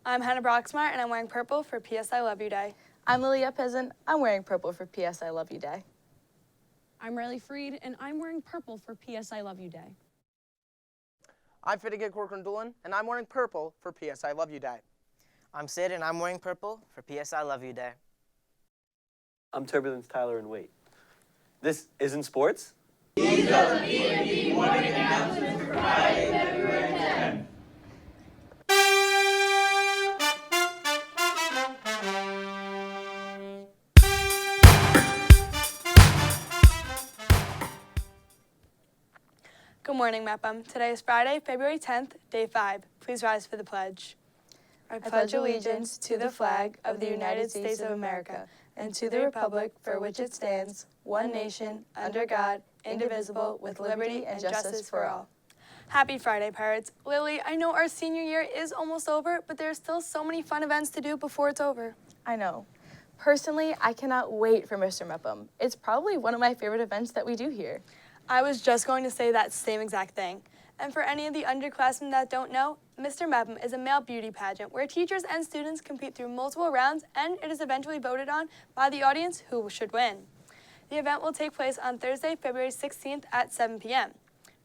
I'm Hannah Broxmar, and I'm wearing purple for PS I Love You Day. I'm Lilia Peasant. I'm wearing purple for PS I Love You Day. I'm Riley Freed, and I'm wearing purple for PS I Love You Day. I'm Fittigate Corcoran-Doolin, and I'm wearing purple for PS I Love You Day. I'm Sid, and I'm wearing purple for PS I Love You Day. I'm Turbulence Tyler and Wait. This isn't sports? These are the BMB morning announcements for Friday, February 10th. Good morning, Mepham. Today is Friday, February 10th, day 5. Please rise for the pledge. I pledge allegiance to the flag of the United States of America and to the republic for which it stands, one nation, under God, indivisible, with liberty and justice for all. Happy Friday, Pirates. Lily, I know our senior year is almost over, but there's still so many fun events to do before it's over. I know. Personally, I cannot wait for Mr. Mepham. It's probably one of my favorite events that we do here. I was just going to say that same exact thing. And for any of the underclassmen that don't know, Mr. Mepham is a male beauty pageant where teachers and students compete through multiple rounds, and it is eventually voted on by the audience who should win. The event will take place on Thursday, February 16th at 7 p.m.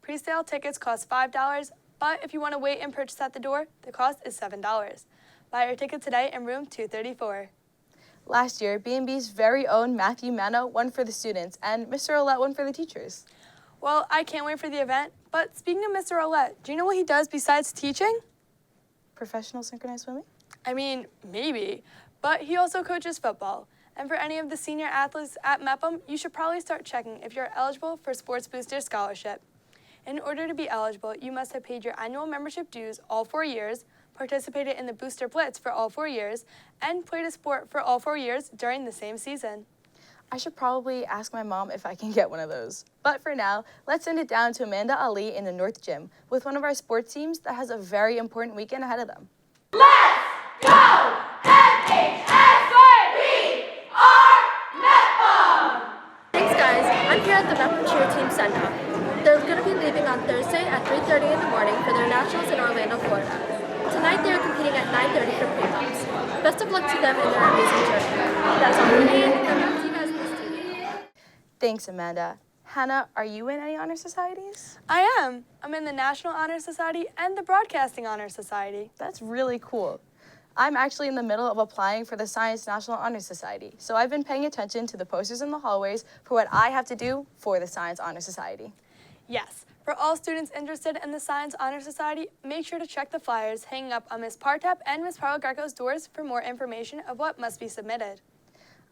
Pre-sale tickets cost $5, but if you want to wait and purchase at the door, the cost is $7. Buy your ticket today in room 234. Last year, BMB's very own Matthew Mano won for the students, and Mr. Olet won for the teachers. Well, I can't wait for the event, but speaking of Mr. Olet, do you know what he does besides teaching? Professional synchronized swimming? I mean, maybe, but he also coaches football. And for any of the senior athletes at Mepham, you should probably start checking if you're eligible for Sports Booster Scholarship. In order to be eligible, you must have paid your annual membership dues all 4 years, participated in the Booster Blitz for all 4 years, and played a sport for all 4 years during the same season. I should probably ask my mom if I can get one of those. But for now, let's send it down to Amanda Ali in the North Gym with one of our sports teams that has a very important weekend ahead of them. Let's go! MHS! We are Mepham! Thanks guys, I'm here at the Mepham cheer team send-off. They're going to be leaving on Thursday at 3:30 in the morning for their nationals in Orlando, Florida. Tonight they are competing at 9:30 for pre-bumps. Best of luck to them in their amazing journey. That's all for me, and back to you guys in the studio. Thanks, Amanda. Hannah, are you in any honor societies? I am. I'm in the National Honor Society and the Broadcasting Honor Society. That's really cool. I'm actually in the middle of applying for the Science National Honor Society, so I've been paying attention to the posters in the hallways for what I have to do for the Science Honor Society. Yes, for all students interested in the Science Honor Society, make sure to check the flyers hanging up on Ms. Partep and Ms. Parla Greco's doors for more information of what must be submitted.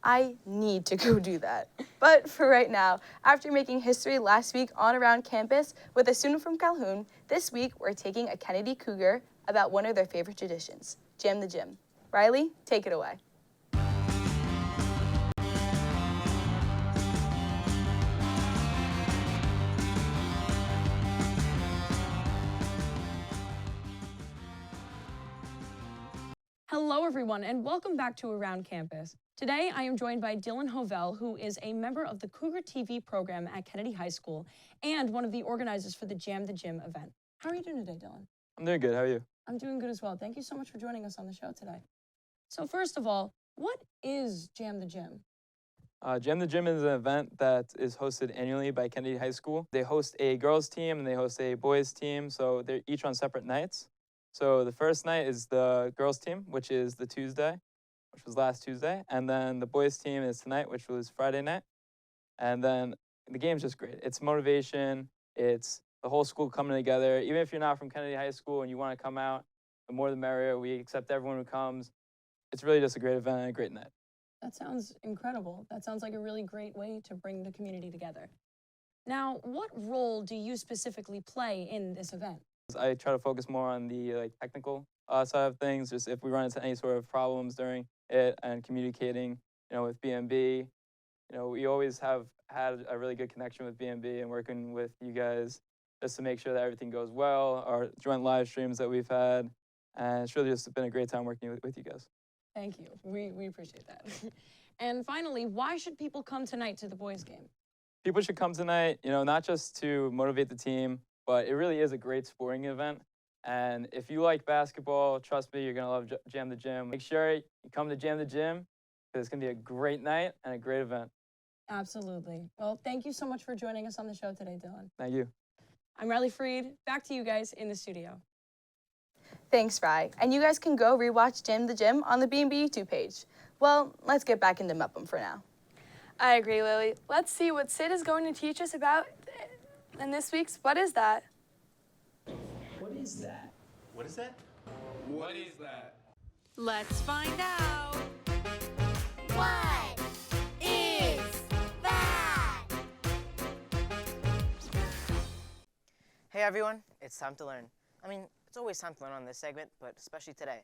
I need to go do that. But for right now, after making history last week on around campus with a student from Calhoun, this week we're taking a Kennedy Cougar about one of their favorite traditions, Jam the Gym. Riley, take it away. Hello, everyone, and welcome back to Around Campus. Today, I am joined by Dylan Hovell, who is a member of the Cougar TV program at Kennedy High School and one of the organizers for the Jam the Gym event. How are you doing today, Dylan? I'm doing good. How are you? I'm doing good as well. Thank you so much for joining us on the show today. So first of all, what is Jam the Gym? Jam the Gym is an event that is hosted annually by Kennedy High School. They host a girls team and they host a boys team, so they're each on separate nights. So the first night is the girls team, which is the Tuesday, which was last Tuesday. And then the boys team is tonight, which was Friday night. And then the game's just great. It's motivation. It's the whole school coming together. Even if you're not from Kennedy High School and you want to come out, the more the merrier. We accept everyone who comes. It's really just a great event and a great night. That sounds incredible. That sounds like a really great way to bring the community together. Now, what role do you specifically play in this event? I try to focus more on the technical side of things, just if we run into any sort of problems during it and communicating, with BMB. We always have had a really good connection with BMB and working with you guys just to make sure that everything goes well, our joint live streams that we've had, and it's really just been a great time working with you guys. Thank you. We appreciate that. And finally, why should people come tonight to the boys' game? People should come tonight, not just to motivate the team, but it really is a great sporting event. And if you like basketball, trust me, you're going to love Jam the Gym. Make sure you come to Jam the Gym because it's going to be a great night and a great event. Absolutely. Well, thank you so much for joining us on the show today, Dylan. Thank you. I'm Riley Freed. Back to you guys in the studio. Thanks, Rye. And you guys can go rewatch Jam the Gym on the BMB YouTube page. Well, let's get back into Mepham for now. I agree, Lily. Let's see what Sid is going to teach us about in this week's What Is That? What is that? What is that? What is that? Let's find out. What is that? Hey everyone, it's time to learn. I mean, it's always time to learn on this segment, but especially today.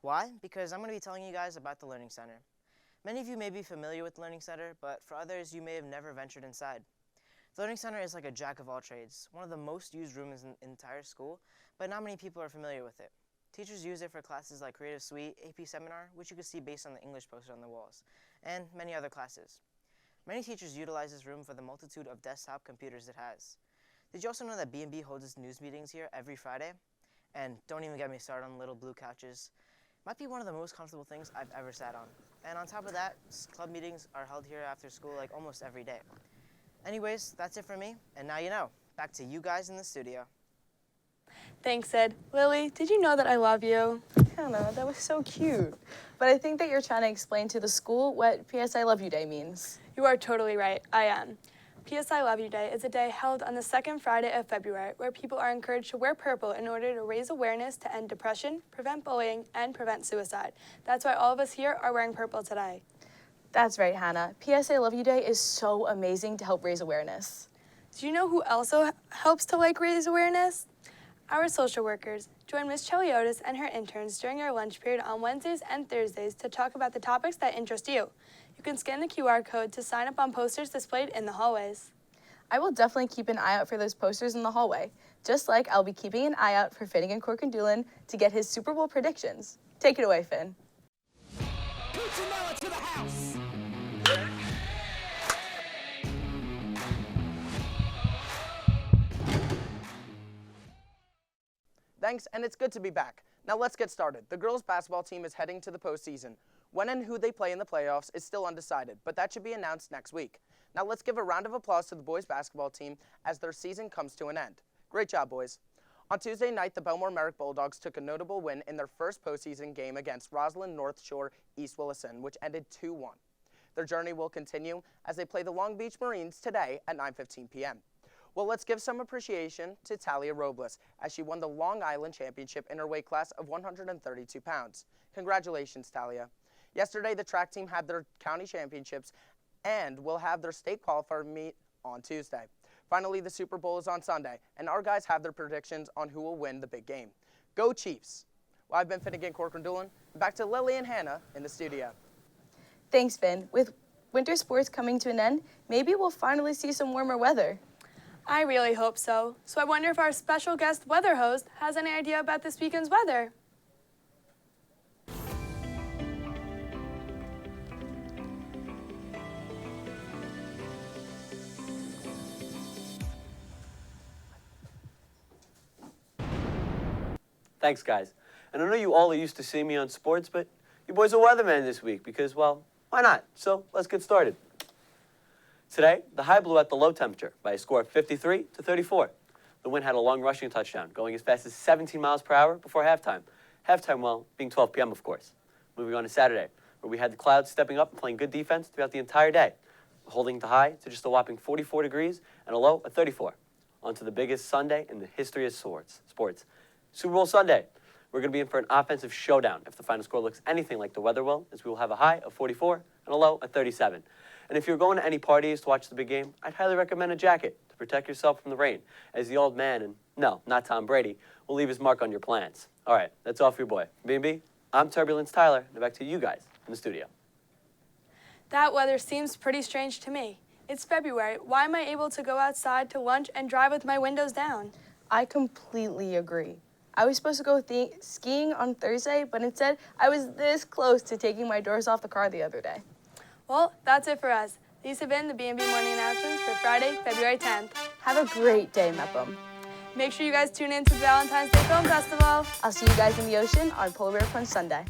Why? Because I'm going to be telling you guys about the Learning Center. Many of you may be familiar with the Learning Center, but for others, you may have never ventured inside. The Learning Center is like a jack of all trades, one of the most used rooms in the entire school, but not many people are familiar with it. Teachers use it for classes like Creative Suite, AP Seminar, which you can see based on the English poster on the walls, and many other classes. Many teachers utilize this room for the multitude of desktop computers it has. Did you also know that BMB holds its news meetings here every Friday? And don't even get me started on little blue couches. Might be one of the most comfortable things I've ever sat on. And on top of that, club meetings are held here after school like almost every day. Anyways, that's it for me, and now you know. Back to you guys in the studio. Thanks, Sid. Lily, did you know that I love you? I don't know, that was so cute. But I think that you're trying to explain to the school what PS I Love You Day means. You are totally right. I am. PS I Love You Day is a day held on the second Friday of February where people are encouraged to wear purple in order to raise awareness to end depression, prevent bullying, and prevent suicide. That's why all of us here are wearing purple today. That's right, Hannah. PS I Love You Day is so amazing to help raise awareness. Do you know who also helps to raise awareness? Our social workers. Join Ms. Cheliotis and her interns during our lunch period on Wednesdays and Thursdays to talk about the topics that interest you. You can scan the QR code to sign up on posters displayed in the hallways. I will definitely keep an eye out for those posters in the hallway, just like I'll be keeping an eye out for Finnegan Cork and Doolin to get his Super Bowl predictions. Take it away, Finn. To the house. Thanks, and it's good to be back. Now let's get started. The girls' basketball team is heading to the postseason. When and who they play in the playoffs is still undecided, but that should be announced next week. Now let's give a round of applause to the boys' basketball team as their season comes to an end. Great job, boys. On Tuesday night, the Bellmore-Merrick Bulldogs took a notable win in their first postseason game against Roslyn North Shore East Williston, which ended 2-1. Their journey will continue as they play the Long Beach Marines today at 9:15 p.m. Well, let's give some appreciation to Talia Robles as she won the Long Island Championship in her weight class of 132 pounds. Congratulations, Talia. Yesterday, the track team had their county championships and will have their state qualifier meet on Tuesday. Finally, the Super Bowl is on Sunday, and our guys have their predictions on who will win the big game. Go Chiefs! Well, I've been Finnegan Cork and Doolin. Back to Lily and Hannah in the studio. Thanks, Finn. With winter sports coming to an end, maybe we'll finally see some warmer weather. I really hope so. So I wonder if our special guest weather host has any idea about this weekend's weather. Thanks, guys. And I know you all are used to seeing me on sports, but you boys are weathermen this week because, well, why not? So let's get started. Today, the high blew out the low temperature by a score of 53-34. The wind had a long rushing touchdown, going as fast as 17 miles per hour before halftime. Halftime, well, being 12 p.m., of course. Moving on to Saturday, where we had the Clouds stepping up and playing good defense throughout the entire day, holding the high to just a whopping 44 degrees and a low of 34. On to the biggest Sunday in the history of sports. Super Bowl Sunday. We're going to be in for an offensive showdown if the final score looks anything like the weather will, as we will have a high of 44 and a low of 37. And if you're going to any parties to watch the big game, I'd highly recommend a jacket to protect yourself from the rain, as the old man, and no, not Tom Brady, will leave his mark on your plans. All right, that's all for your boy. BMB, I'm Turbulence Tyler, and back to you guys in the studio. That weather seems pretty strange to me. It's February. Why am I able to go outside to lunch and drive with my windows down? I completely agree. I was supposed to go skiing on Thursday, but instead I was this close to taking my doors off the car the other day. Well, that's it for us. These have been the BMB morning announcements for Friday, February 10th. Have a great day, Mepham. Make sure you guys tune in to the Valentine's Day Film Festival. I'll see you guys in the ocean on Polar Bear Crunch Sunday.